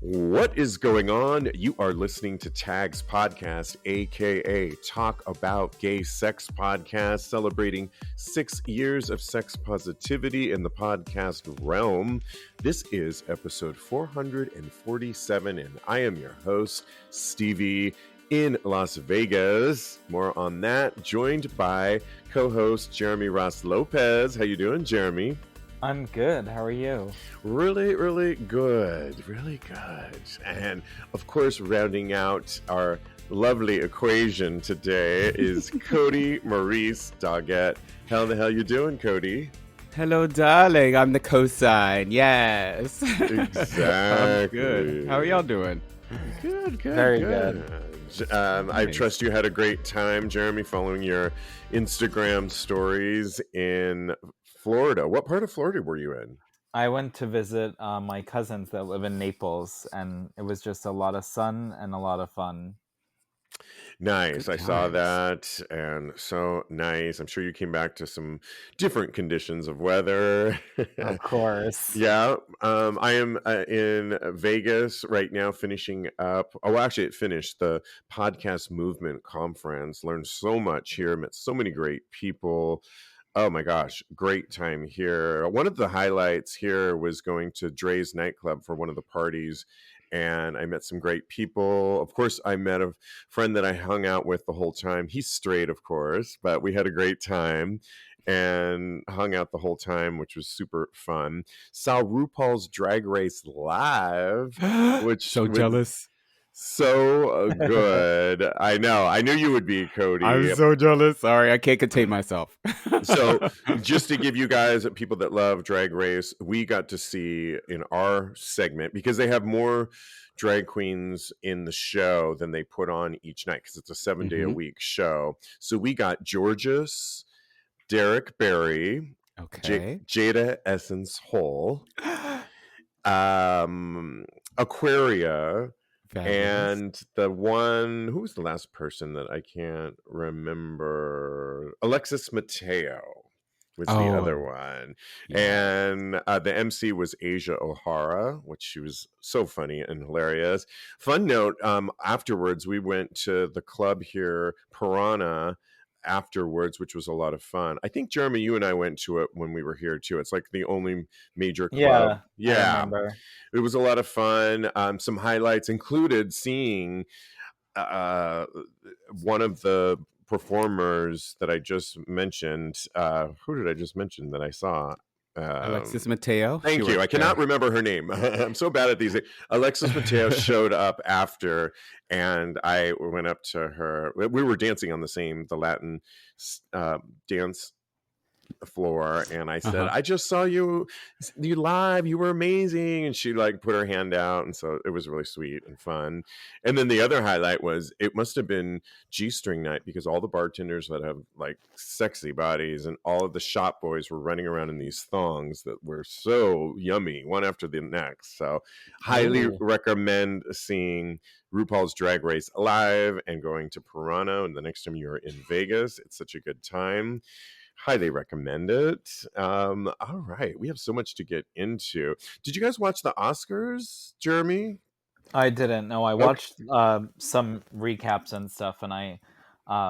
What is going on? You are listening to TAGSPodcast, aka Talk About Gay Sex Podcast, celebrating 6 years of sex positivity in the podcast realm. This is episode 447, and I am your host, Stevie, in Las Vegas. More on that, joined by co-host Jeremy Ross Lopez. How you doing, Jeremy? I'm good. How are you? Really, really good. Really good. And of course, rounding out our lovely equation today is Kodi, Maurice, Doggette. How the hell you doing, Kodi? Hello, darling. I'm the cosine. Yes. Exactly. I'm good. How are y'all doing? Good. Very good. I Nice. trust you had a great time, Jeremy, following your Instagram stories in Florida. What part of Florida were you in? I went to visit my cousins that live in Naples, and it was just a lot of sun and a lot of fun. Nice. Good I saw times. that, and so nice. I'm sure you came back to some different conditions of weather. Of course. Yeah. I am in Vegas right now, finishing up. Oh, actually, it finished the podcast movement conference. Learned so much here. Met so many great people. Oh my gosh, great time here. One of the highlights here was going to Dre's nightclub for one of the parties, and I met some great people. Of course, I met a friend that I hung out with the whole time. He's straight, of course, but we had a great time and hung out the whole time, which was super fun. Saw RuPaul's Drag Race live, which So was jealous. so good. I know. I knew you would be, Kodi. I'm so jealous. Sorry, I can't contain myself. So, just to give you guys, people that love Drag Race, we got to see in our segment, because they have more drag queens in the show than they put on each night, because it's a 7-day a Mhm. week show. So we got Georges, Derek Barry, Okay. Jada Essence Hall, Aquaria, Fabulous. and the one, who was the last person that I can't remember? Alexis Mateo was the other Oh, one. yes. And the MC was Asia O'Hara, which she was so funny and hilarious. Fun note, afterwards, we went to the club here, Piranha, afterwards, which was a lot of fun. I think, Jeremy, you and I went to it when we were here too. It's like the only major club. Yeah, I Yeah, remember. it was a lot of fun. Some highlights included seeing uh, one of the performers that I just mentioned. Who did I just mention that I saw? Alexis Mateo. She Thank you. I worked cannot there. remember her name. I'm so bad at these things. Alexis Mateo showed up after, and I went up to her. We were dancing on the Latin dance floor, and I said, Uh-huh. I just saw you live, you were amazing, and she like put her hand out, and so it was really sweet and fun. And then the other highlight was, it must have been G-string night, because all the bartenders that have like sexy bodies and all of the shop boys were running around in these thongs that were so yummy, one after the next. So highly Ooh. recommend seeing RuPaul's Drag Race live and going to Piranha, and the next time you're in Vegas. It's such a good time. Highly recommend it. All right, we have so much to get into. Did you guys watch the Oscars, Jeremy? I didn't know. I Okay. watched some recaps and stuff, and I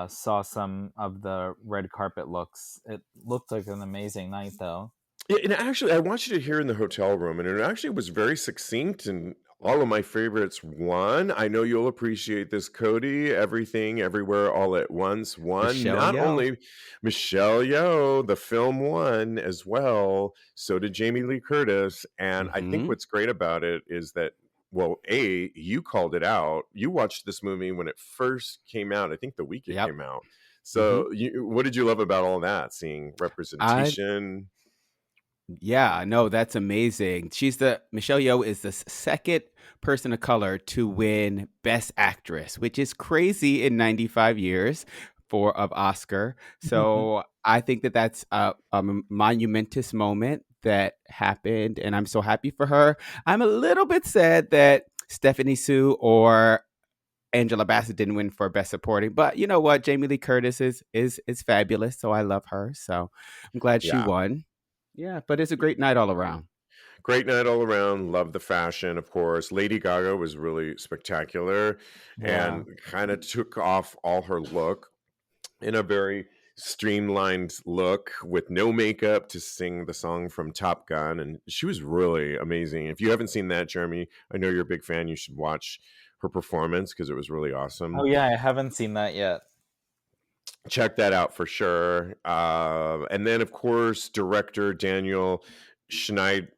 saw some of the red carpet looks. It looked like an amazing night, though. Yeah, and actually, I watched it here in the hotel room, and it actually was very succinct, and all of my favorites won. I know you'll appreciate this, Kodi. Everything, Everywhere, All at Once won. Michelle Not Yeoh. only Michelle Yeoh, the film won as well. So did Jamie Lee Curtis. And I think Mhm. what's great about it is that, well, you called it out. You watched this movie when it first came out. I think the week it Yep. came out. Mhm. So what did you love about all that? Seeing I representation. Yeah, no, that's amazing. Michelle Yeoh is the second person of color to win Best Actress, which is crazy in 95 years of Oscar. So I think that that's a monumentous moment that happened, and I'm so happy for her. I'm a little bit sad that Stephanie Sue or Angela Bassett didn't win for Best Supporting, but you know what? Jamie Lee Curtis is fabulous, so I love her. So I'm glad she Yeah. won. Yeah, but it's a great night all around. Great night all around. Love the fashion, of course. Lady Gaga was really spectacular Yeah. and kind of took off all her look in a very streamlined look with no makeup to sing the song from Top Gun. And she was really amazing. If you haven't seen that, Jeremy, I know you're a big fan. You should watch her performance because it was really awesome. Oh yeah, I haven't seen that yet. Check that out for sure. And then, of course, director Daniel Schneid,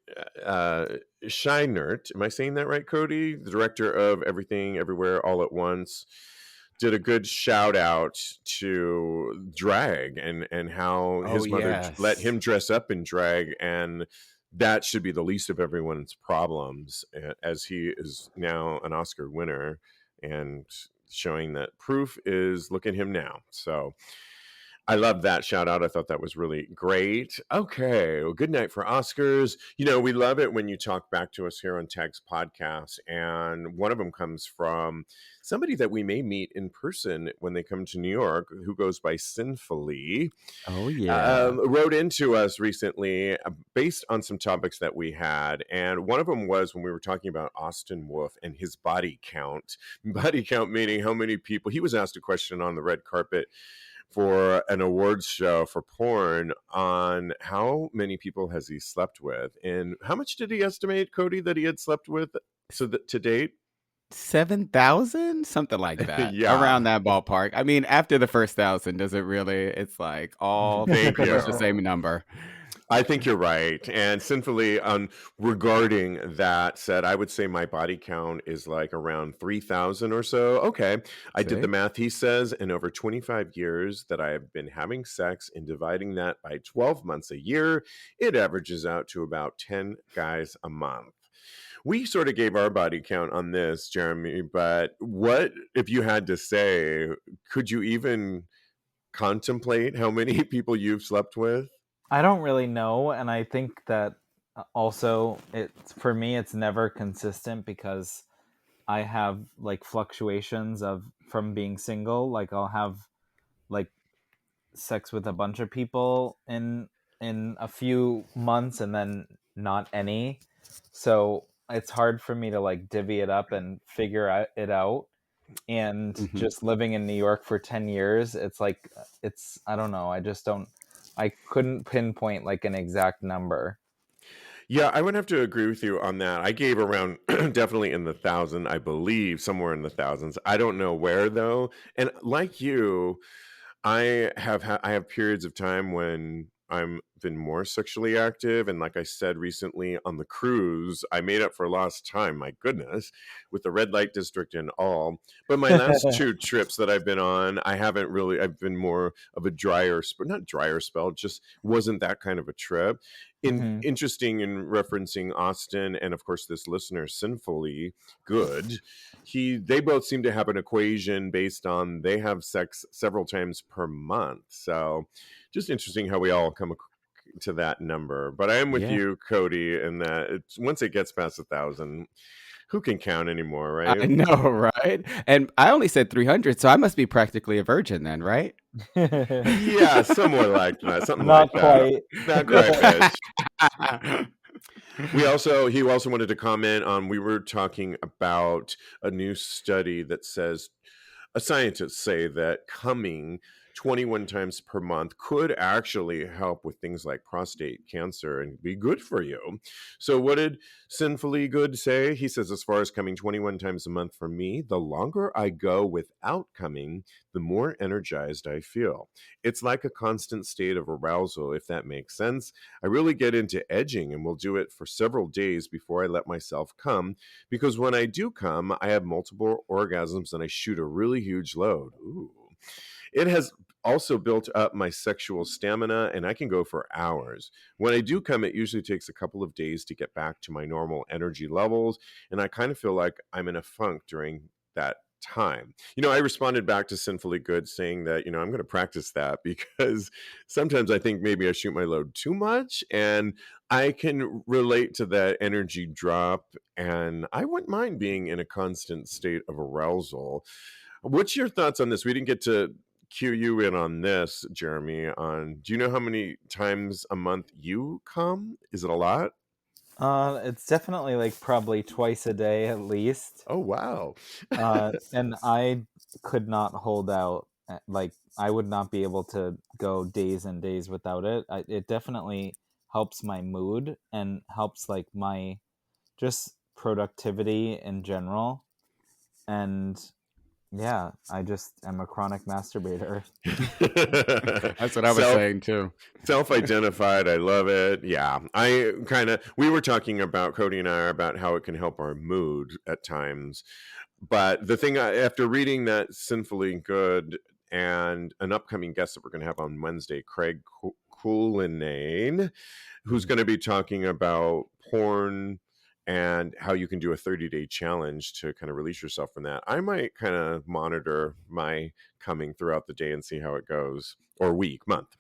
uh, Scheinert. Am I saying that right, Kodi? The director of Everything, Everywhere, All at Once, did a good shout out to drag and how Oh his mother let yes. him dress up in drag, and that should be the least of everyone's problems, as he is now an Oscar winner and showing that proof is look at him now. So I love that shout out. I thought that was really great. Okay. Well, good night for Oscars. You know, we love it when you talk back to us here on Tags Podcast. And one of them comes from somebody that we may meet in person when they come to New York, who goes by Sinfully. Oh yeah. Wrote into us recently based on some topics that we had. And one of them was when we were talking about Austin Wolf and his body count. Body count meaning how many people. He was asked a question on the red carpet for an awards show for porn on how many people has he slept with, and how much did he estimate, Kodi, that he had slept with so that to date? 7,000, something like that, Yeah, around that ballpark. I mean, after the first 1,000, does it really? It's like all thank pretty much the you. same number. I think you're right. And sinfully, regarding that said, I would say my body count is like around 3,000 or so. Okay. I did the See? math, he says, in over 25 years that I have been having sex and dividing that by 12 months a year, it averages out to about 10 guys a month. We sort of gave our body count on this, Jeremy, but what if you had to say, could you even contemplate how many people you've slept with? I don't really know, and I think that also it's for me it's never consistent because I have like fluctuations of from being single. Like I'll have like sex with a bunch of people in a few months and then not any. So it's hard for me to like divvy it up and it out. And Hmm. just living in New York for 10 years, it's like it's I don't know. I couldn't pinpoint like an exact number. Yeah, I would have to agree with you on that. I gave around definitely in the thousand, I believe, somewhere in the thousands. I don't know where though. And like you, I have periods of time when I'm been more sexually active, and like I said recently on the cruise, I made up for lost time. My goodness, with the red light district and all. But my last two trips that I've been on, I haven't really. I've been more of a not drier spell, just wasn't that kind of a trip. Hmm. Interesting in referencing Austin and of course this listener sinfully good, they both seem to have an equation based on they have sex several times per month. So just interesting how we all come to that number. But I am with Yeah. you, Kodi, in that once it gets past 1,000, who can count anymore, I right? know, right? And I only said 300, so I must be practically a virgin then, right? Yeah, somewhere like that, something like Not that. quite. Not quite, bitch. He also wanted to comment on, we were talking about a new study that says scientists say that coming 21 times per month could actually help with things like prostate cancer and be good for you. So, what did Sinfully Good say? He says, as far as coming 21 times a month for me, the longer I go without coming, the more energized I feel. It's like a constant state of arousal, if that makes sense. I really get into edging and will do it for several days before I let myself come, because when I do come, I have multiple orgasms and I shoot a really huge load. Ooh. It has also built up my sexual stamina and I can go for hours. When I do come, it usually takes a couple of days to get back to my normal energy levels. And I kind of feel like I'm in a funk during that time. I responded back to Sinfully Good saying that, I'm going to practice that because sometimes I think maybe I shoot my load too much, and I can relate to that energy drop, and I wouldn't mind being in a constant state of arousal. What's your thoughts on this? We didn't get to cue you in on this, Jeremy. Do you know how many times a month you come? Is it a lot? It's definitely like probably twice a day at least. Oh, wow. And I could not hold out. Like I would not be able to go days and days without it. It definitely helps my mood and helps like my just productivity in general. And yeah, I just am a chronic masturbator. That's what I was Self saying too. self-identified. I love it. Yeah. We were talking about, Kodi and I, about how it can help our mood at times. But the thing, after reading that Sinfully Good and an upcoming guest that we're going to have on Wednesday, Craig Coulinane, who's going to be talking about porn and how you can do a 30-day challenge to kind of release yourself from that, I might kind of monitor my coming throughout the day and see how it goes, or week, month.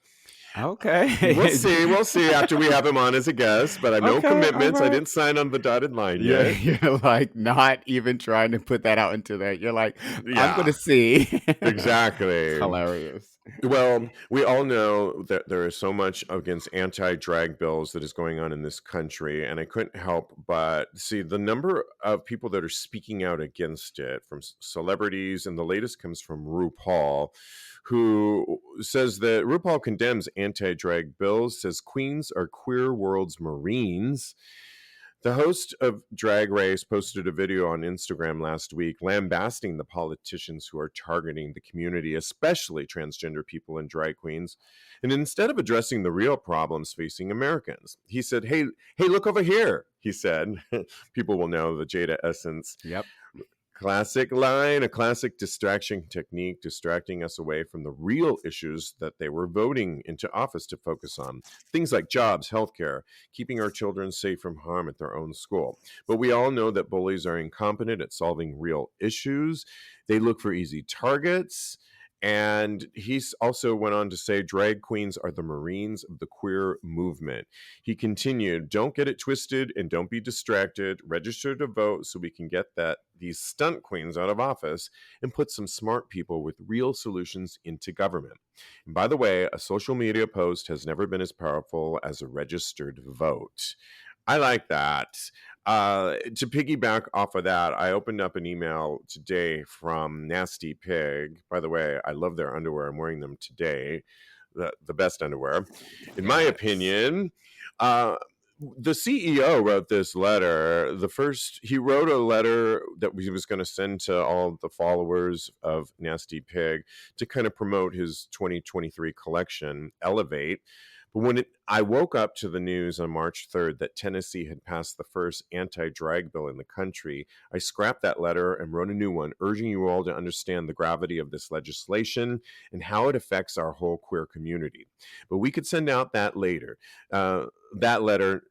Okay. We'll see after we have him on as a guest, but I have no Okay, commitments. all I right. didn't sign on the dotted line Yeah, yet. you're like not even trying to put that out into that. You're like, I'm Yeah, gonna see. It's exactly. hilarious. Well, we all know that there is so much against anti-drag bills that is going on in this country, and I couldn't help but see the number of people that are speaking out against it, from celebrities, and the latest comes from Rupaul, who says that Rupaul condemns anti-drag bills, says queens are queer world's Marines. The host of Drag Race posted a video on Instagram last week lambasting the politicians who are targeting the community, especially transgender people and drag queens. And instead of addressing the real problems facing Americans, he said, hey, look over here, he said. People will know the Jada Essence Yep. classic line, a classic distraction technique, distracting us away from the real issues that they were voting into office to focus on. Things like jobs, healthcare, keeping our children safe from harm at their own school. But we all know that bullies are incompetent at solving real issues. They look for easy targets. And he also went on to say drag queens are the Marines of the queer movement. He continued, don't get it twisted and don't be distracted. Register to vote so we can get these stunt queens out of office and put some smart people with real solutions into government. And by the way, a social media post has never been as powerful as a registered vote. I like that. To piggyback off of that, I opened up an email today from Nasty Pig. By the way, I love their underwear. I'm wearing them today. The best underwear. In my opinion, uh, the CEO wrote this letter. He wrote a letter that he was going to send to all the followers of Nasty Pig to kind of promote his 2023 collection, Elevate. But I woke up to the news on March 3rd that Tennessee had passed the first anti-drag bill in the country, I scrapped that letter and wrote a new one, urging you all to understand the gravity of this legislation and how it affects our whole queer community. But we could send out that later. That letter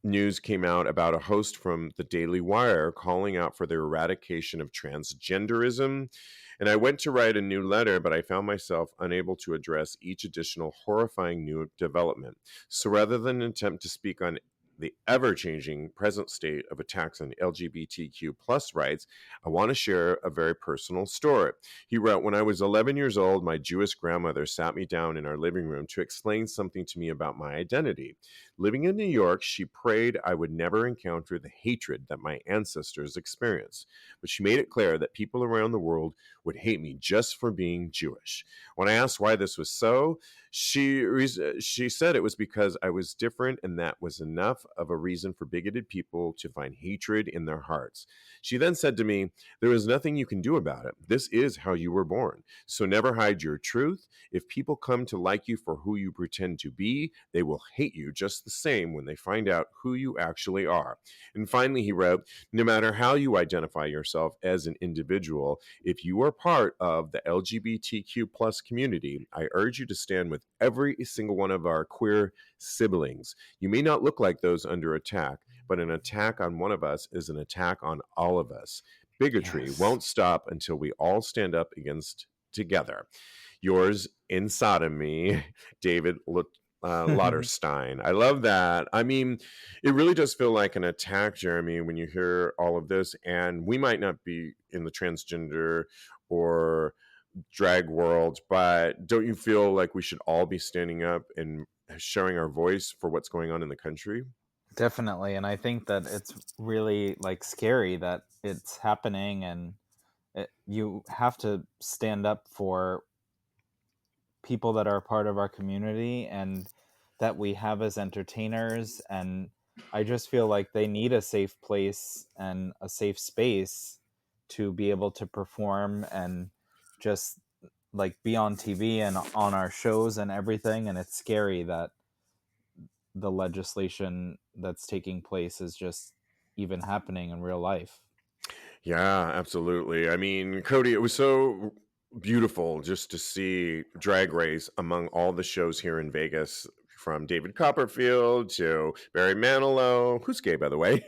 news came out about a host from the Daily Wire calling out for the eradication of transgenderism. And I went to write a new letter, but I found myself unable to address each additional horrifying new development. So rather than attempt to speak on the ever-changing present state of attacks on LGBTQ plus rights, I want to share a very personal story. He wrote, when I was 11 years old, my Jewish grandmother sat me down in our living room to explain something to me about my identity. Living in New York, she prayed I would never encounter the hatred that my ancestors experienced. But she made it clear that people around the world would hate me just for being Jewish. When I asked why this was so, she said it was because I was different, and that was enough of a reason for bigoted people to find hatred in their hearts. She then said to me, there is nothing you can do about it. This is how you were born. So never hide your truth. If people come to like you for who you pretend to be, they will hate you just the same when they find out who you actually are. And finally, he wrote, no matter how you identify yourself as an individual, if you are part of the LGBTQ plus community, I urge you to stand with every single one of our queer siblings. You may not look like those under attack, but an attack on one of us is an attack on all of us. Bigotry won't stop until we all stand up against together. Yours in sodomy, David Lauterstein. I love that. I mean, it really does feel like an attack, Jeremy, when you hear all of this. And we might not be in the transgender or drag world, but don't you feel like we should all be standing up and showing our voice for what's going on in the country? Definitely, and I think that it's really like scary that it's happening, and you have to stand up for people that are a part of our community and that we have as entertainers. And I just feel like they need a safe place and a safe space to be able to perform and just like be on TV and on our shows and everything. And it's scary that the legislation that's taking place is just even happening in real life. Yeah, absolutely. I mean, Kodi, it was so beautiful just to see Drag Race among all the shows here in Vegas, from David Copperfield to Barry Manilow, who's gay, by the way.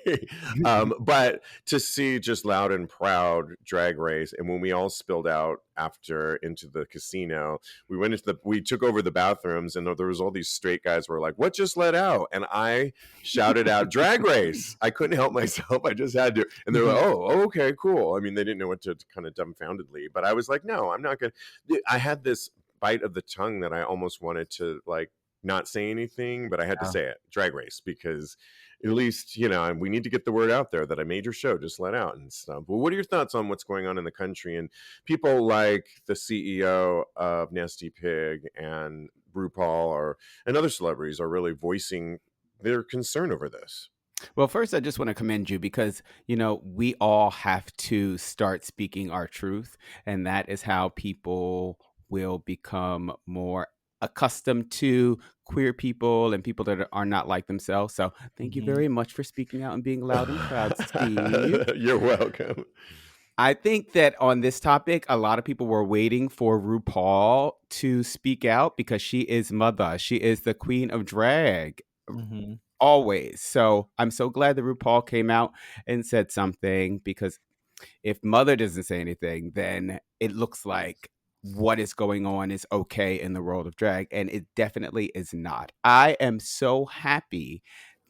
But to see just Loud and Proud Drag Race, and when we all spilled out after into the casino, we took over the bathrooms, and there was all these straight guys were like, "What just let out?" And I shouted out Drag Race. I couldn't help myself. I just had to. And they're like, oh, okay, cool. I mean, they didn't know what to, kind of dumbfoundedly, but I was like, no, I'm not going to. I had this bite of the tongue that I almost wanted to like not say anything, but I had to Yeah. say it, Drag Race, because at least, we need to get the word out there that a major show just let out and stuff. But what are your thoughts on what's going on in the country and people like the CEO of Nasty Pig and RuPaul and other celebrities are really voicing their concern over this? Well, first, I just want to commend you because, we all have to start speaking our truth. And that is how people will become more accustomed to queer people and people that are not like themselves. So thank you very much for speaking out and being loud and proud, Steve. You're welcome. I think that on this topic, a lot of people were waiting for RuPaul to speak out because she is mother. She is the queen of drag. Always. So I'm so glad that RuPaul came out and said something, because if mother doesn't say anything, then it looks like what is going on is okay in the world of drag, and it definitely is not. I am so happy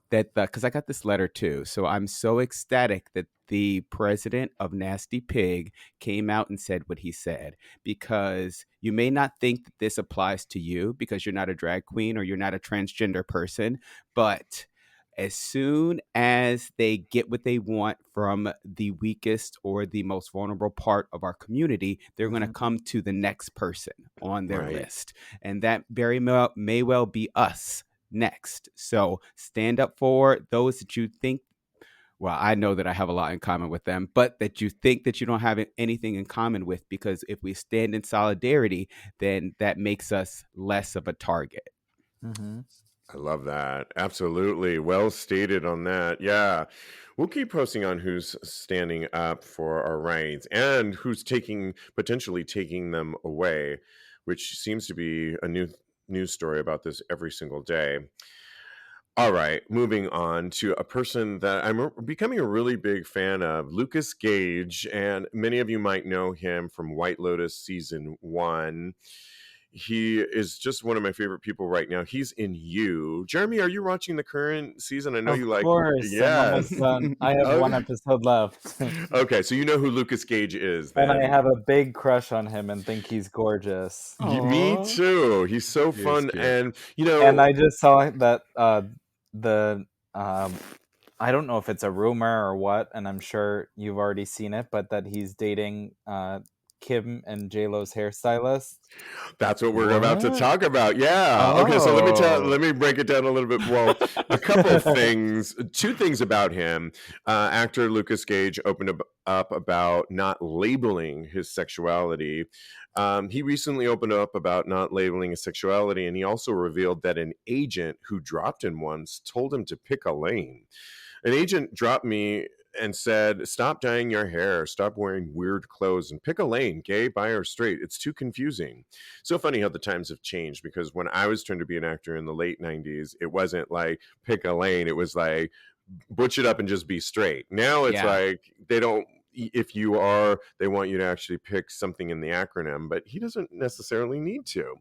that because I got this letter too, so I'm so ecstatic that the president of Nasty Pig came out and said what he said, because you may not think that this applies to you because you're not a drag queen or you're not a transgender person, but as soon as they get what they want from the weakest or the most vulnerable part of our community, they're going to come to the next person on their list. And that very may well be us next. So stand up for those that you think, well, I know that I have a lot in common with them, but that you think that you don't have anything in common with, because if we stand in solidarity, then that makes us less of a target. I love that. Absolutely. Well stated on that. Yeah. We'll keep posting on who's standing up for our rights and who's potentially taking them away, which seems to be a new news story about this every single day. All right, moving on to a person that I'm becoming a really big fan of, Lukas Gage, and many of you might know him from White Lotus season 1. He is just one of my favorite people right now. He's in You. Jeremy, are you watching the current season? I know Of you like. course, I'm Yes. almost done. I have one Okay. episode left. Okay, so you know who Lukas Gage is And I then. have a big crush on him and think he's gorgeous. Me too. He's so fun, and And I just saw that the I don't know if it's a rumor or what, and I'm sure you've already seen it, but that he's dating Kim and J-Lo's hairstylist. That's what we're about to talk about. Yeah. Okay, so let me break it down a little bit. Well, a couple of things, two things about him. Actor Lukas Gage opened up about not labeling his sexuality. He recently opened up about not labeling his sexuality, and he also revealed that an agent who dropped him once told him to pick a lane. An agent dropped me and said, stop dyeing your hair, stop wearing weird clothes, and pick a lane, gay, bi, or straight. It's too confusing. So funny how the times have changed, because when I was trying to be an actor in the late 90s, it wasn't like pick a lane. It was like butch it up and just be straight. Now it's like they don't, if you are, they want you to actually pick something in the acronym, but he doesn't necessarily need to.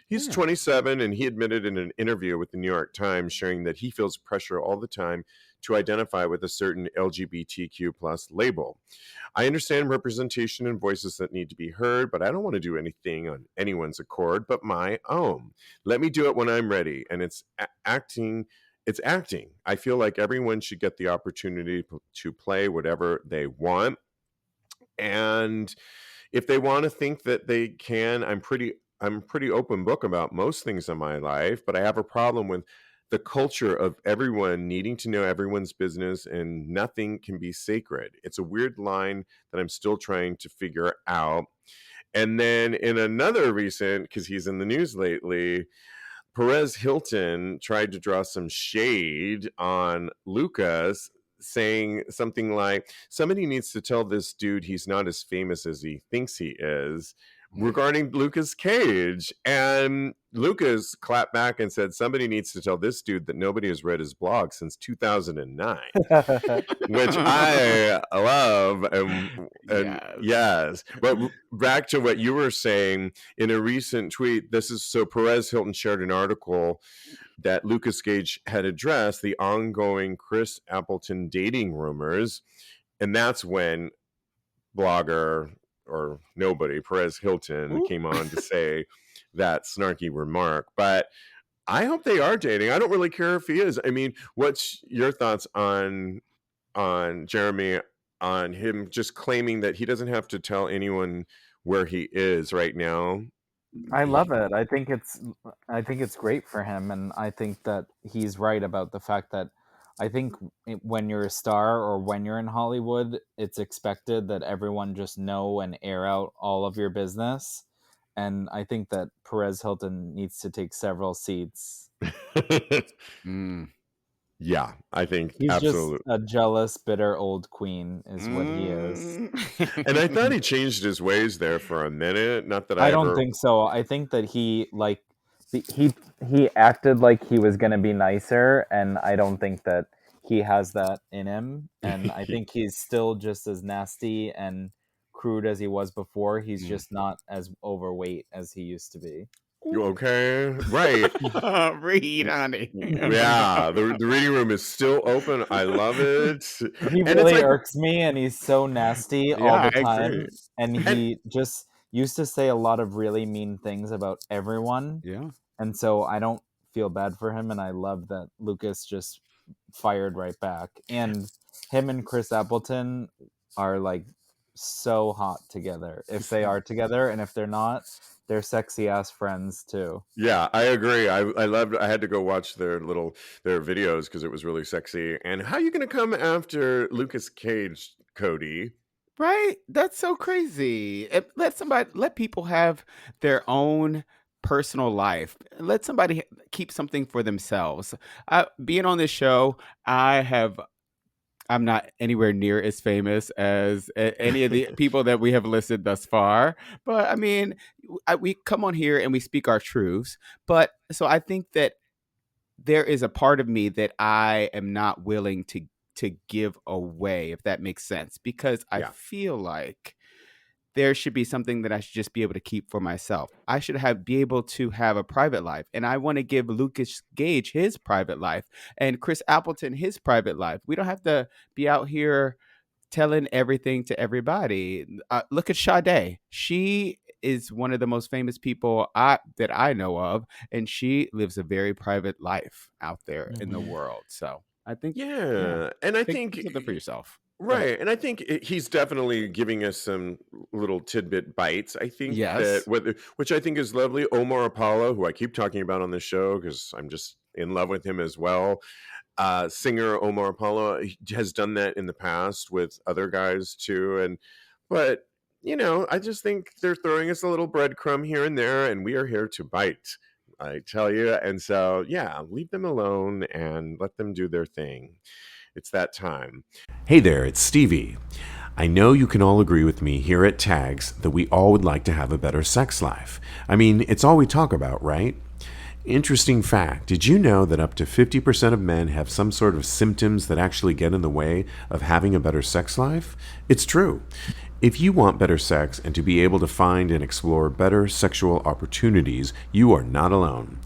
He's 27, and he admitted in an interview with the New York Times, sharing that he feels pressure all the time to identify with a certain LGBTQ plus label. I understand representation and voices that need to be heard, but I don't want to do anything on anyone's accord but my own. Let me do it when I'm ready. And it's acting it's acting. I feel like everyone should get the opportunity to play whatever they want. And if they want to think that they can, I'm pretty open book about most things in my life, but I have a problem with the culture of everyone needing to know everyone's business and nothing can be sacred. It's a weird line that I'm still trying to figure out. And then in another recent, because he's in the news lately, Perez Hilton tried to draw some shade on Lukas, saying something like, somebody needs to tell this dude he's not as famous as he thinks he is, regarding Lukas Gage. And Lukas clapped back and said, somebody needs to tell this dude that nobody has read his blog since 2009, which I love. And yes. But back to what you were saying in a recent tweet, Perez Hilton shared an article that Lukas Gage had addressed the ongoing Chris Appleton dating rumors. And that's when blogger or nobody, Perez Hilton, came on to say that snarky remark. But I hope they are dating. I don't really care if he is. I mean, what's your thoughts on Jeremy, on him just claiming that he doesn't have to tell anyone where he is right now? I love it. I think it's great for him, and I think that he's right about the fact that I think when you're a star or when you're in Hollywood, it's expected that everyone just know and air out all of your business. And I think that Perez Hilton needs to take several seats. Yeah, I think he's absolutely. Just a jealous, bitter old queen is what he is. And I thought he changed his ways there for a minute. Not that I don't think so. I think that he acted like he was going to be nicer, and I don't think that he has that in him. And I think he's still just as nasty and crude as he was before. He's just not as overweight as he used to be. Okay, right. Read, honey. Yeah, the reading room is still open. I love it. He really irks me, and he's so nasty all the time. And he just used to say a lot of really mean things about everyone. Yeah. And so I don't feel bad for him, and I love that Lukas just fired right back. And him and Chris Appleton are like so hot together, if they are together, and if they're not, they're sexy ass friends too. Yeah, I agree. I loved. I had to go watch their videos because it was really sexy. And how are you going to come after Lukas Gage, Kodi? Right? That's so crazy. Let people have their own personal life. Let somebody keep something for themselves. Being on this show, I'm not anywhere near as famous as any of the people that we have listed thus far. But I mean, we come on here and we speak our truths. But so I think that there is a part of me that I am not willing to give away, if that makes sense, because I feel like there should be something that I should just be able to keep for myself. I should be able to have a private life. And I want to give Lukas Gage his private life and Chris Appleton his private life. We don't have to be out here telling everything to everybody. Look at Sade. She is one of the most famous people that I know of, and she lives a very private life out there in the world. So I think, and I think something for yourself. Right. And I think he's definitely giving us some little tidbit bites. I think which I think is lovely. Omar Apollo, who I keep talking about on the show because I'm just in love with him as well. Singer Omar Apollo has done that in the past with other guys too. But I just think they're throwing us a little breadcrumb here and there, and we are here to bite, I tell you. And so, leave them alone and let them do their thing. It's that time. Hey there, it's Stevie. I know you can all agree with me here at Tags that we all would like to have a better sex life. I mean, it's all we talk about, right? Interesting fact, did you know that up to 50% of men have some sort of symptoms that actually get in the way of having a better sex life? It's true. If you want better sex and to be able to find and explore better sexual opportunities, you are not alone.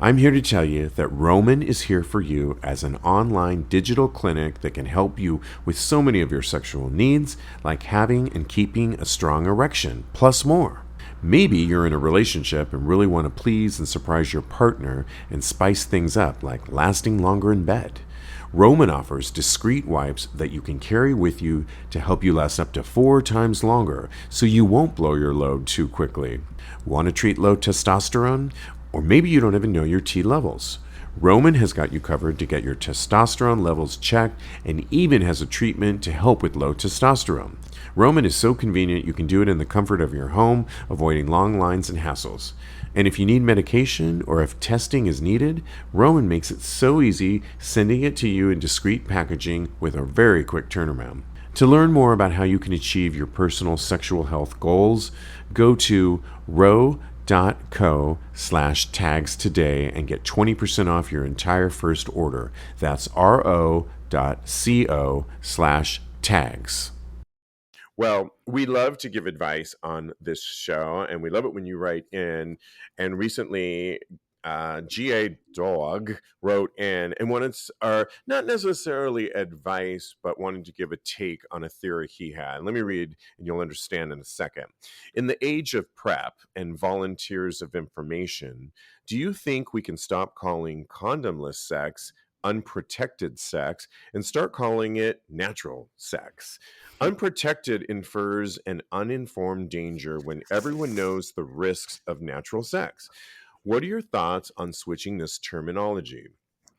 I'm here to tell you that Roman is here for you as an online digital clinic that can help you with so many of your sexual needs, like having and keeping a strong erection, plus more. Maybe you're in a relationship and really want to please and surprise your partner and spice things up, like lasting longer in bed. Roman offers discreet wipes that you can carry with you to help you last up to 4 times longer so you won't blow your load too quickly. Want to treat low testosterone? Or maybe you don't even know your T levels. Roman has got you covered to get your testosterone levels checked and even has a treatment to help with low testosterone. Roman is so convenient you can do it in the comfort of your home, avoiding long lines and hassles. And if you need medication or if testing is needed, Roman makes it so easy, sending it to you in discreet packaging with a very quick turnaround. To learn more about how you can achieve your personal sexual health goals, go to ro.co/tags today and get 20% off your entire first order. That's ro.co/tags. Well, we love to give advice on this show, and we love it when you write in. And recently, GA Dog wrote in and wanted our not necessarily advice, but wanted to give a take on a theory he had. Let me read, and you'll understand in a second. In the age of PrEP and volunteers of information, do you think we can stop calling condomless sex unprotected sex and start calling it natural sex? Unprotected infers an uninformed danger when everyone knows the risks of natural sex. What are your thoughts on switching this terminology?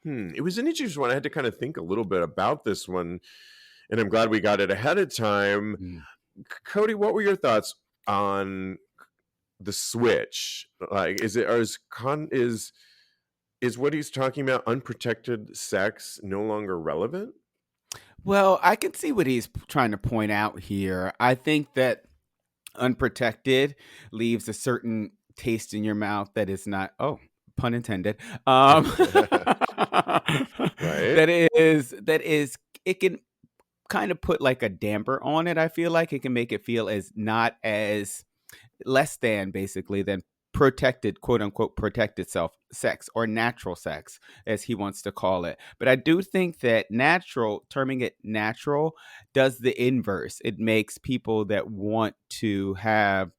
It was an interesting one. I had to kind of think a little bit about this one, and I'm glad we got it ahead of time. Kodi, what were your thoughts on the switch? Like, is it or is what he's talking about, unprotected sex, no longer relevant? Well, I can see what he's trying to point out here. I think that unprotected leaves a certain taste in your mouth that is not, oh, pun intended. Right. That is it can kind of put like a damper on it. I feel like it can make it feel as not as less than basically than protected, quote unquote, protected sex or natural sex, as he wants to call it. But I do think that terming it natural does the inverse. It makes people that want to have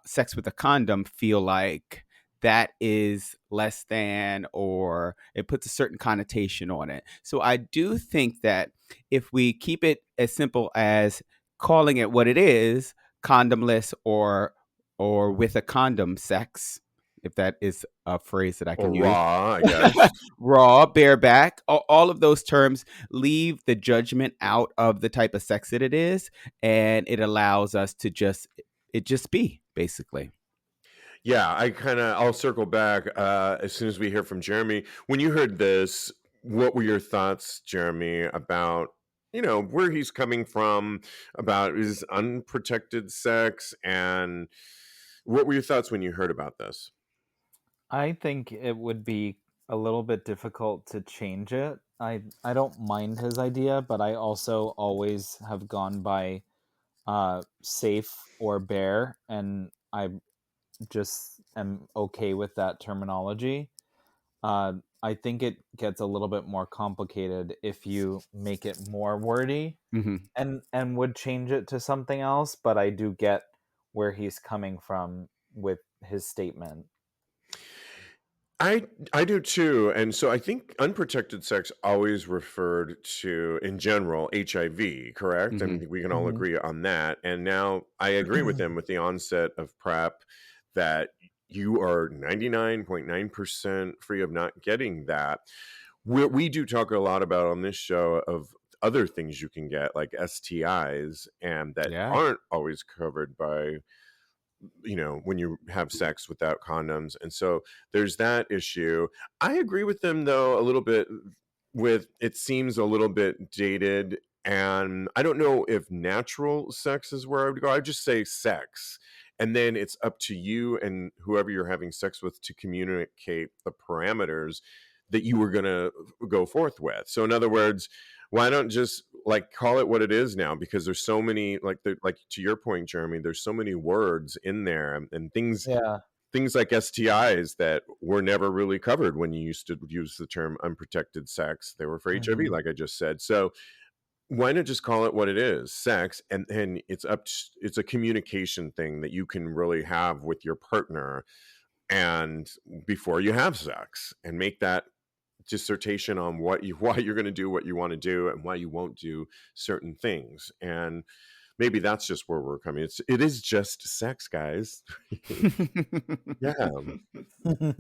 sex with a condom feel like that is less than, or it puts a certain connotation on it. So I do think that if we keep it as simple as calling it what it is, condomless or with a condom sex, if that is a phrase that I can Or use. raw, I guess. Raw, bareback, all of those terms leave the judgment out of the type of sex that it is, and it allows us to just be, basically. Yeah, I'll circle back as soon as we hear from Jeremy. When you heard this, what were your thoughts, Jeremy, about where he's coming from, about his unprotected sex, and what were your thoughts when you heard about this? I think it would be a little bit difficult to change it. I don't mind his idea, but I also always have gone by safe or bare, and I just am okay with that terminology. I think it gets a little bit more complicated if you make it more wordy, Mm-hmm. and would change it to something else. But I do get where he's coming from with his statement. I do too, and so I think unprotected sex always referred to, in general, HIV, correct? I Mm-hmm. mean, we can all Mhm. agree on that. And now I agree with him with the onset of PrEP that you are 99.9% free of not getting that. We do talk a lot about on this show of other things you can get, like STIs, and that Yeah. aren't always covered by when you have sex without condoms. And so there's that issue. I agree with them though a little bit with it seems a little bit dated, and I don't know if natural sex is where I would go. I just say sex, and then it's up to you and whoever you're having sex with to communicate the parameters that you were going to go forth with. So in other words, why don't just like call it what it is now? Because there's so many, like to your point, Jeremy, there's so many words in there and things Yeah. like STIs that were never really covered when you used to use the term unprotected sex. They were for HIV, Mhm. like I just said. So why not just call it what it is, sex, and it's a communication thing that you can really have with your partner, and before you have sex, and make that dissertation on why you're going to do what you want to do and why you won't do certain things. And maybe that's just where we're coming. It is just sex, guys. Yeah,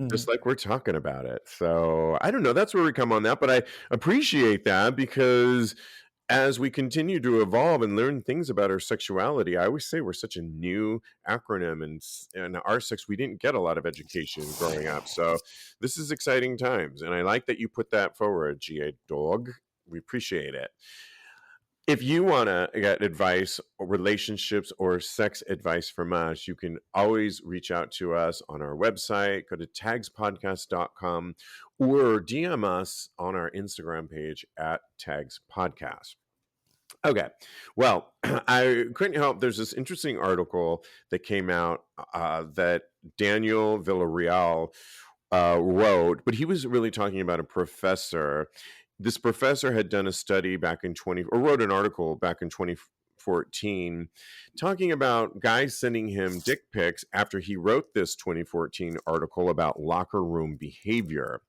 just like we're talking about it. So I don't know, that's where we come on that, but I appreciate that, because as we continue to evolve and learn things about our sexuality, I always say we're such a new acronym, and our sex, we didn't get a lot of education growing up. So this is exciting times, and I like that you put that forward, GA Dog. We appreciate it. If you want to get advice or relationships or sex advice from us, you can always reach out to us on our website. Go to TAGSPodcast.com or DM us on our Instagram page at TAGSPodcast. Okay. Well, I couldn't help. There's this interesting article that came out that Daniel Villarreal wrote, but he was really talking about a professor. This professor had done a study back in or wrote an article back in 2014 talking about guys sending him dick pics after he wrote this 2014 article about locker room behavior.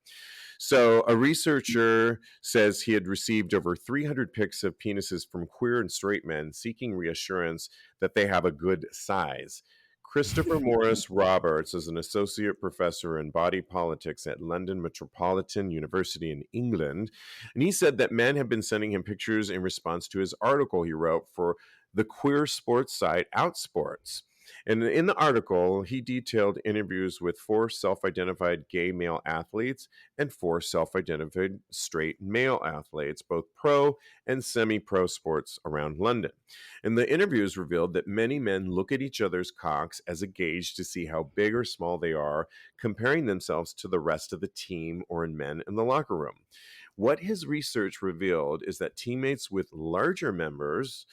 So a researcher says he had received over 300 pics of penises from queer and straight men seeking reassurance that they have a good size. Christopher Morris Roberts is an associate professor in body politics at London Metropolitan University in England. And he said that men have been sending him pictures in response to his article he wrote for the queer sports site Outsports. And in the article, he detailed interviews with 4 self-identified gay male athletes and 4 self-identified straight male athletes, both pro and semi-pro sports around London. And the interviews revealed that many men look at each other's cocks as a gauge to see how big or small they are, comparing themselves to the rest of the team or in men in the locker room. What his research revealed is that teammates with larger members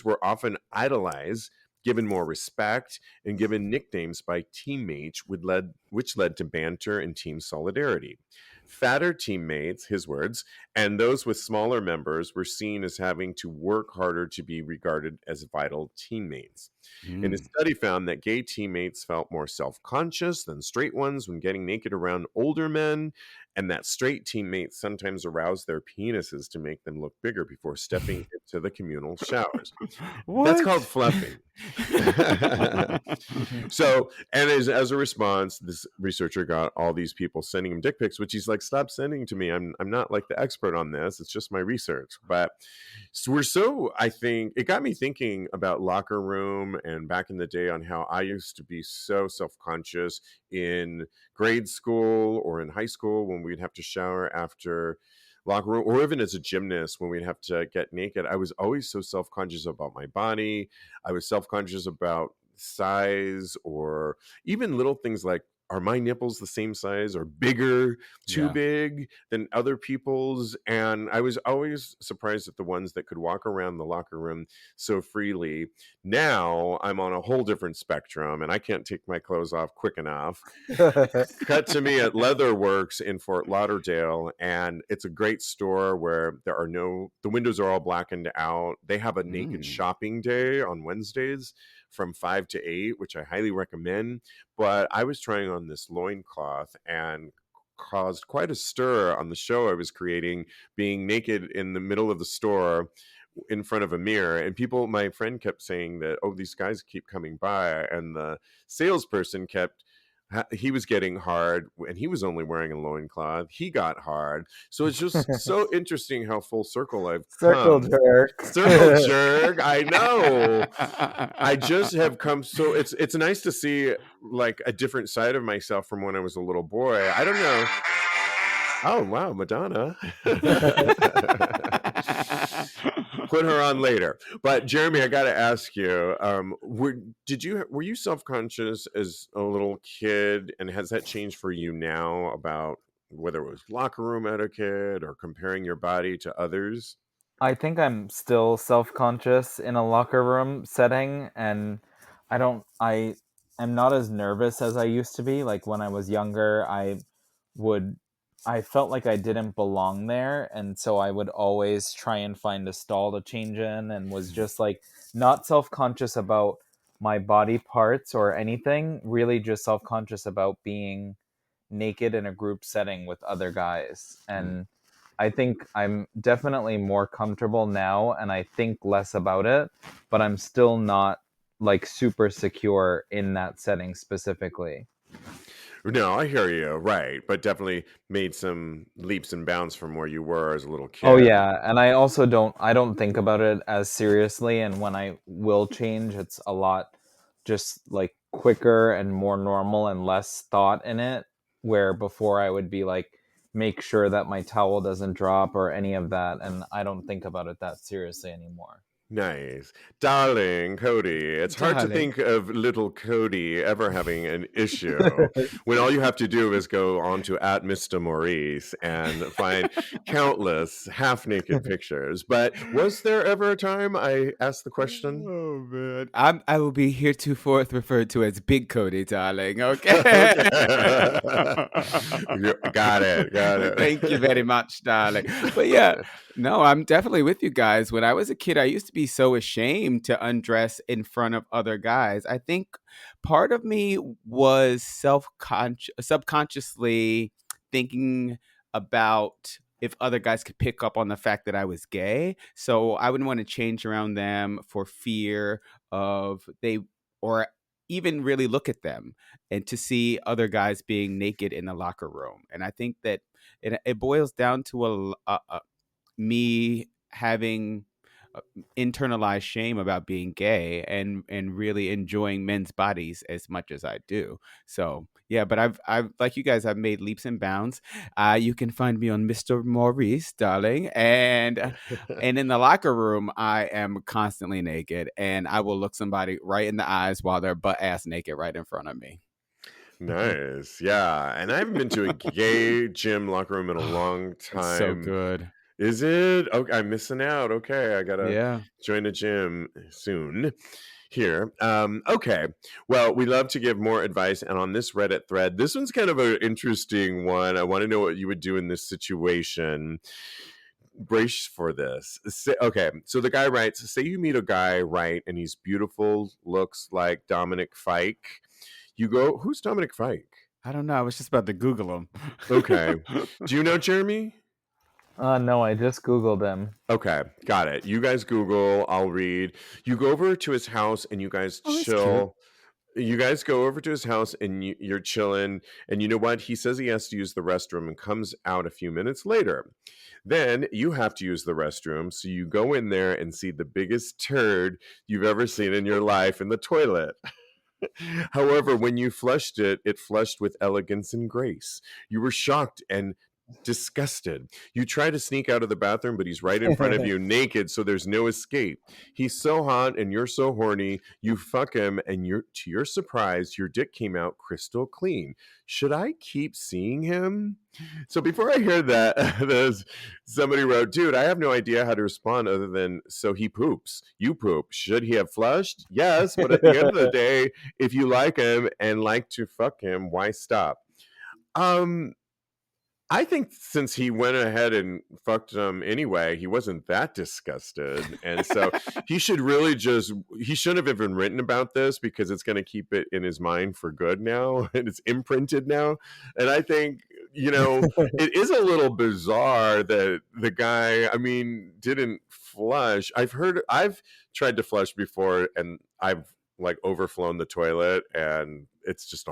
were often idolized, given more respect, and given nicknames by teammates, which led to banter and team solidarity. Fatter teammates, his words, and those with smaller members were seen as having to work harder to be regarded as vital teammates. And his study found that gay teammates felt more self-conscious than straight ones when getting naked around older men, and that straight teammates sometimes aroused their penises to make them look bigger before stepping into the communal showers. That's called fluffing. So, and as a response, this researcher got all these people sending him dick pics, which he's like, stop sending to me. I'm not like the expert on this. It's just my research. But I think it got me thinking about locker room and back in the day on how I used to be so self-conscious in grade school or in high school when we'd have to shower after locker room, or even as a gymnast when we'd have to get naked. I was always so self-conscious about my body. I was self-conscious about size, or even little things like, are my nipples the same size or bigger, too big than other people's? And I was always surprised at the ones that could walk around the locker room so freely. Now I'm on a whole different spectrum and I can't take my clothes off quick enough. Cut to me at Leatherworks in Fort Lauderdale, and it's a great store where the windows are all blackened out. They have a naked shopping day on Wednesdays from 5 to 8, which I highly recommend. But I was trying on this loincloth and caused quite a stir on the show I was creating, being naked in the middle of the store in front of a mirror. And my friend kept saying that, oh, these guys keep coming by. And the salesperson he was getting hard and he was only wearing a loincloth. He got hard. So it's just so interesting how full circle I've Circle come. jerk. Circle jerk. I know. I just have come. So it's nice to see like a different side of myself from when I was a little boy. I don't know. Oh, wow, Madonna. Put her on later. But Jeremy, I got to ask you, were you self-conscious as a little kid, and has that changed for you now about whether it was locker room etiquette or comparing your body to others? I think I'm still self-conscious in a locker room setting, and I am not as nervous as I used to be. Like when I was younger, I would I felt like I didn't belong there, and so I would always try and find a stall to change in, and was just like not self-conscious about my body parts or anything, really just self-conscious about being naked in a group setting with other guys. And I think I'm definitely more comfortable now, and I think less about it, but I'm still not like super secure in that setting specifically. No, I hear you. Right. But definitely made some leaps and bounds from where you were as a little Oh kid. yeah, and I don't think about it as seriously, and when I will change, it's a lot just like quicker and more normal and less thought in it, where before I would be like make sure that my towel doesn't drop or any of that, and I don't think about it that seriously anymore. Nice. Darling Kodi, it's hard to Darling. think of little Kodi ever having an issue when all you have to do is go on to at Mr. Maurice and find countless half naked pictures. But was there ever a time I asked the question? Oh man, I will be heretofore referred to as Big Cody, darling. Okay. Okay. Got it. Got Thank you very it. much, darling. But yeah, no, I'm definitely with you guys. When I was a kid, I used to be so ashamed to undress in front of other guys. I think part of me was subconsciously thinking about if other guys could pick up on the fact that I was gay. So I wouldn't want to change around them for fear of they or even really look at them and to see other guys being naked in the locker room. And I think that it boils down to me having internalized shame about being gay and really enjoying men's bodies as much as I do. So yeah, but I've like you guys, I've made leaps and bounds. You can find me on Mr. Maurice, darling, and in the locker room, I am constantly naked, and I will look somebody right in the eyes while they're butt ass naked right in front of me. Nice. Yeah. And I haven't been to a gay gym locker room in a long It's so time. good. Is it? Okay, I'm missing out. Okay, I gotta Yeah. join a gym soon here. Okay, well, we love to give more advice, and on this Reddit thread, this one's kind of an interesting one. I want to know what you would do in this situation. Brace for this. Okay, so the guy writes, say you meet a guy, right, and he's beautiful, looks like Dominic Fike. You go, who's Dominic Fike? I don't know. I was just about to Google him. Okay. Do you know Jeremy? No, I just Googled him. Okay, got it. You guys Google, I'll read. You go over to his house and you guys Oh, that's cute. chill. You guys go over to his house and you're chilling. And you know what? He says he has to use the restroom and comes out a few minutes later. Then you have to use the restroom. So you go in there and see the biggest turd you've ever seen in your life in the toilet. However, when you flushed it, it flushed with elegance and grace. You were shocked and disgusted. You try to sneak out of the bathroom, but he's right in front of you, naked, so there's no escape. He's so hot and you're so horny. You fuck him, and to your surprise, your dick came out crystal clean. Should I keep seeing him? So before I hear that, there's somebody wrote, dude, I have no idea how to respond other than, so he poops. You poop. Should he have flushed? Yes, but at the end of the day, if you like him and like to fuck him, why stop? Um, I think since he went ahead and fucked him anyway, he wasn't that disgusted. And so he shouldn't have even written about this because it's going to keep it in his mind for good now. And it's imprinted now. And I think, it is a little bizarre that the guy, I mean, didn't flush. I've tried to flush before and I've like overflown the toilet and it's just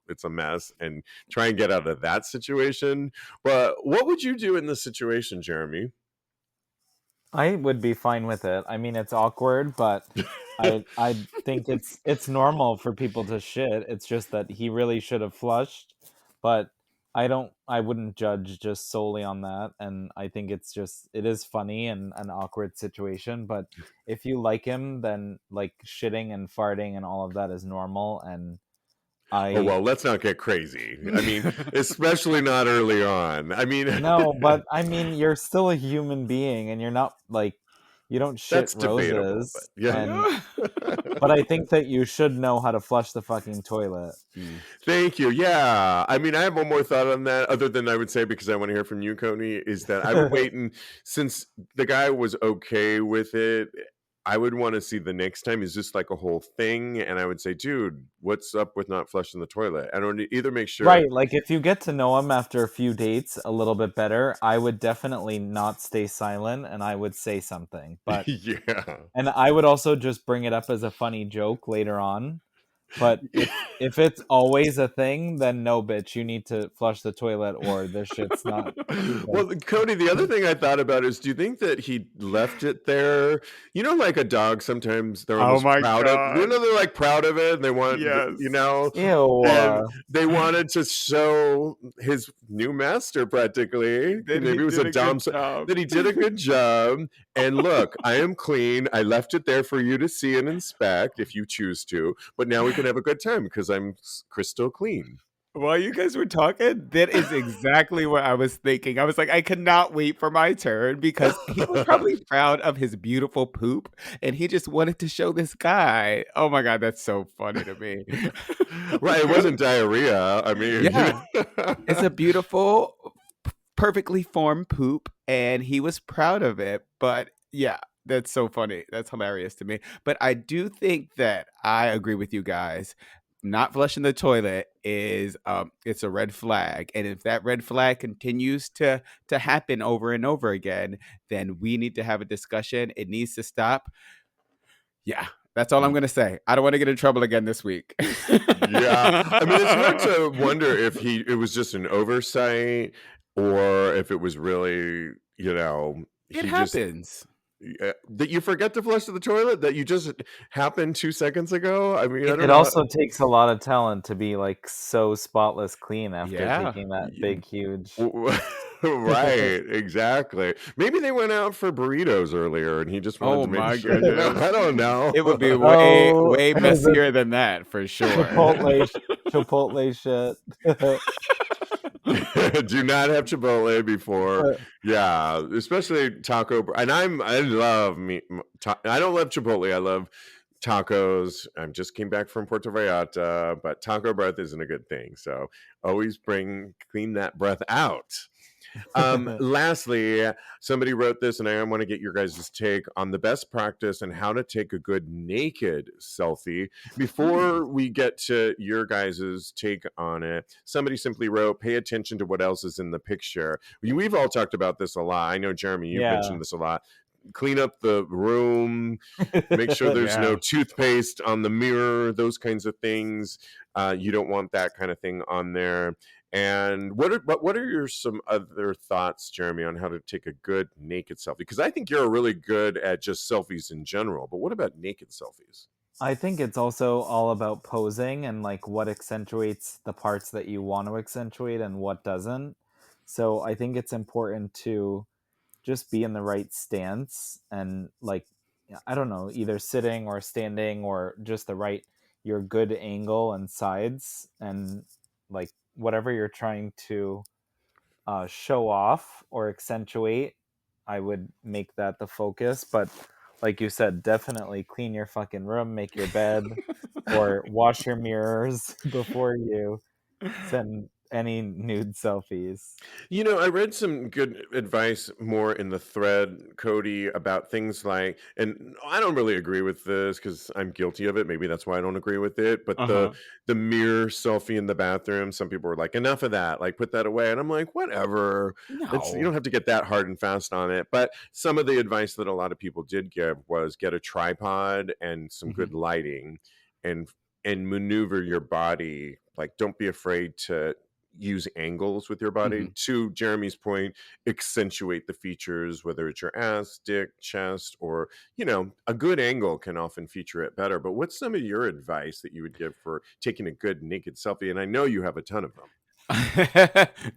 it's a mess, and try and get out of that situation. But what would you do in this situation, Jeremy? I would be fine with it. I mean, it's awkward, but I think it's normal for people to shit. It's just that he really should have flushed, but I wouldn't judge just solely on that. And I think it is funny and an awkward situation, but if you like him, then like shitting and farting and all of that is normal. And Oh, I well, let's not get crazy. I mean, especially not early on. I mean, no, but I mean, you're still a human being, and you're not like you don't shit that's debatable, but roses. yeah. And But I think that you should know how to flush the fucking toilet. Thank you. Yeah. I mean, I have one more thought on that, other than I would say, because I want to hear from you, Kodi, is that I would wait, and since the guy was okay with it, I would want to see the next time is just like a whole thing. And I would say, dude, what's up with not flushing the toilet? I don't either make sure. Right, like if you get to know him after a few dates a little bit better, I would definitely not stay silent and I would say something. But Yeah. and I would also just bring it up as a funny joke later on. But if it's always a thing, then no, bitch, you need to flush the toilet or this shit's not. Well, Kodi, the other thing I thought about is, do you think that he left it there? You know, like a dog, sometimes they're almost proud of, they're like proud of it and they want, you know, Ew. and they wanted to show his new master practically. Maybe it was a dumb, that he did a good job. And look, I am clean. I left it there for you to see and inspect if you choose to. But now we can have a good time because I'm crystal clean. While you guys were talking, that is exactly what I was thinking. I was like, I cannot wait for my turn because he was probably proud of his beautiful poop and he just wanted to show this guy. Oh my God, that's so funny to me. Right. It wasn't diarrhea. I mean, yeah, it's a beautiful, perfectly formed poop and he was proud of it. But yeah, that's so funny. That's hilarious to me. But I do think that I agree with you guys. Not flushing the toilet is it's a red flag, and if that red flag continues to happen over and over again, then we need to have a discussion. It needs to stop. Yeah, that's all I'm gonna say. I don't want to get in trouble again this week. Yeah, I mean, it's hard to wonder if it was just an oversight or if it was really, you know, it happens. That you forget to flush the toilet, that you just happened 2 seconds ago. I mean, I don't know. It also takes a lot of talent to be like so spotless clean after taking that big, huge. Right, exactly. Maybe they went out for burritos earlier and he just wanted to make sure. Goodness. I don't know. It would be way messier than that for sure. Chipotle shit. Do not have Chipotle before. Yeah, especially taco. And I love meat. I don't love Chipotle. I love tacos. I just came back from Puerto Vallarta, but taco breath isn't a good thing. So always clean that breath out. Lastly, somebody wrote this, and I want to get your guys' take on the best practice and how to take a good naked selfie. Before we get to your guys' take on it, somebody simply wrote, pay attention to what else is in the picture. We've all talked about this a lot. I know, Jeremy, you've mentioned this a lot. Clean up the room, make sure there's no toothpaste on the mirror, those kinds of things. You don't want that kind of thing on there. And what are your some other thoughts, Jeremy, on how to take a good naked selfie? Because I think you're really good at just selfies in general, but what about naked selfies? I think it's also all about posing and like what accentuates the parts that you want to accentuate and what doesn't. So I think it's important to just be in the right stance and like, I don't know, either sitting or standing or just your good angle and sides and like whatever you're trying to show off or accentuate, I would make that the focus. But like you said, definitely clean your fucking room, make your bed, or wash your mirrors before you send any nude selfies. You know, I read some good advice more in the thread, Kodi, about things like, and I don't really agree with this because I'm guilty of it. Maybe that's why I don't agree with it. But the mirror selfie in the bathroom, some people were like, enough of that, like put that away. And I'm like, whatever. No. You don't have to get that hard and fast on it. But some of the advice that a lot of people did give was get a tripod and some good lighting and maneuver your body. Like, don't be afraid to use angles with your body. To Jeremy's point, accentuate the features, whether it's your ass, dick, chest, or, you know, a good angle can often feature it better. But what's some of your advice that you would give for taking a good naked selfie? And I know you have a ton of them.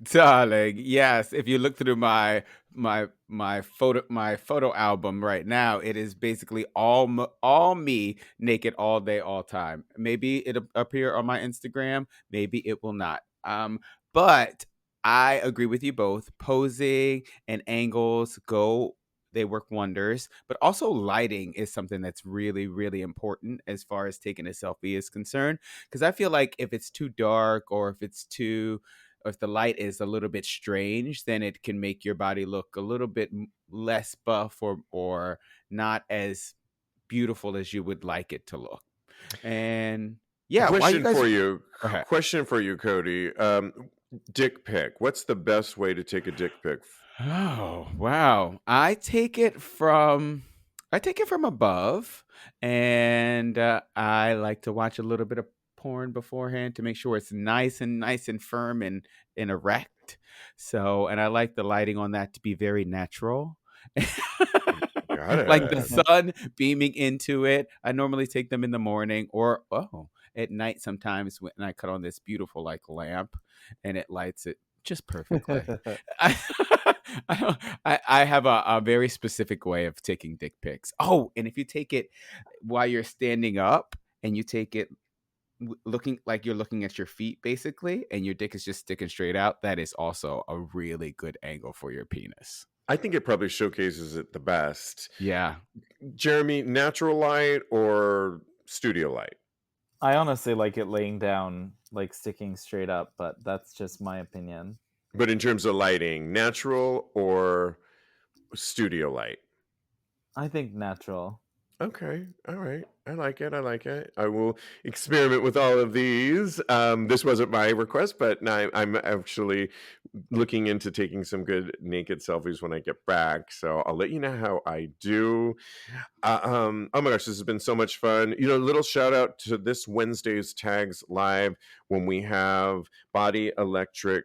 Darling, yes. If you look through my photo album right now, it is basically all me naked all day, all time. Maybe it'll appear on my Instagram, maybe it will not. But I agree with you both. Posing and angles they work wonders. But also lighting is something that's really, really important as far as taking a selfie is concerned. Because I feel like if it's too dark or if the light is a little bit strange, then it can make your body look a little bit less buff or not as beautiful as you would like it to look. And yeah, why you Question guys? for you. Okay. Question for you, Kodi. Dick pic. What's the best way to take a dick pic? Oh, wow. I take it from above, and I like to watch a little bit of porn beforehand to make sure it's nice and firm and erect. So, and I like the lighting on that to be very natural. Got Like the it. sun beaming into it. I normally take them in the morning or at night sometimes when I cut on this beautiful like lamp and it lights it just perfectly. I, I have a very specific way of taking dick pics. Oh, and if you take it while you're standing up and you take it looking like you're looking at your feet basically, and your dick is just sticking straight out, that is also a really good angle for your penis. I think it probably showcases it the best. Yeah. Jeremy, natural light or studio light? I honestly like it laying down, like sticking straight up, but that's just my opinion. But in terms of lighting, natural or studio light? I think natural. Okay. All right. I like it. I like it. I will experiment with all of these. This wasn't my request, but now I'm actually looking into taking some good naked selfies when I get back. So I'll let you know how I do. Oh my gosh, this has been so much fun. You know, little shout out to this Wednesday's Tags Live when we have Body Electric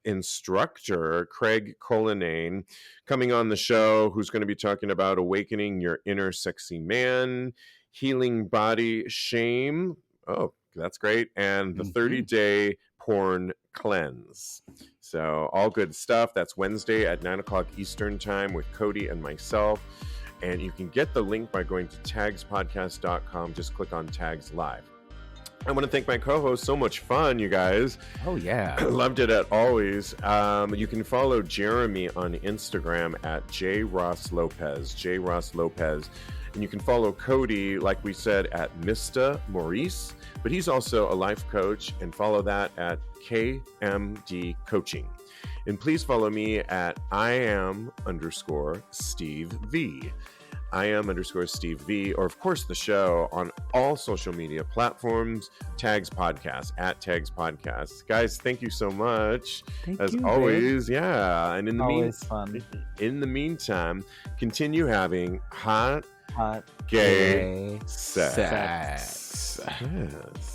instructor Craig Cullinane coming on the show, who's going to be talking about awakening your inner sexy man, healing body shame. Oh, that's great. And the 30-day porn cleanse. So all good stuff. That's Wednesday at 9 o'clock Eastern time with Kodi and myself. And you can get the link by going to TAGSPodcast.com. Just click on Tags Live. I want to thank my co-host. So much fun, you guys. Oh, yeah. Loved it as always. You can follow Jeremy on Instagram at JRossLopez. And you can follow Kodi, like we said, at Mr. Maurice. But he's also a life coach. And follow that at KMD Coaching. And please follow me at Iam_Steve V. Iam_Steve V, or of course the show on all social media platforms, Tags Podcast, at Tags Podcast. Guys, thank you so much. As always, babe. Yeah. And in the meantime, continue having hot, gay sex. Yes.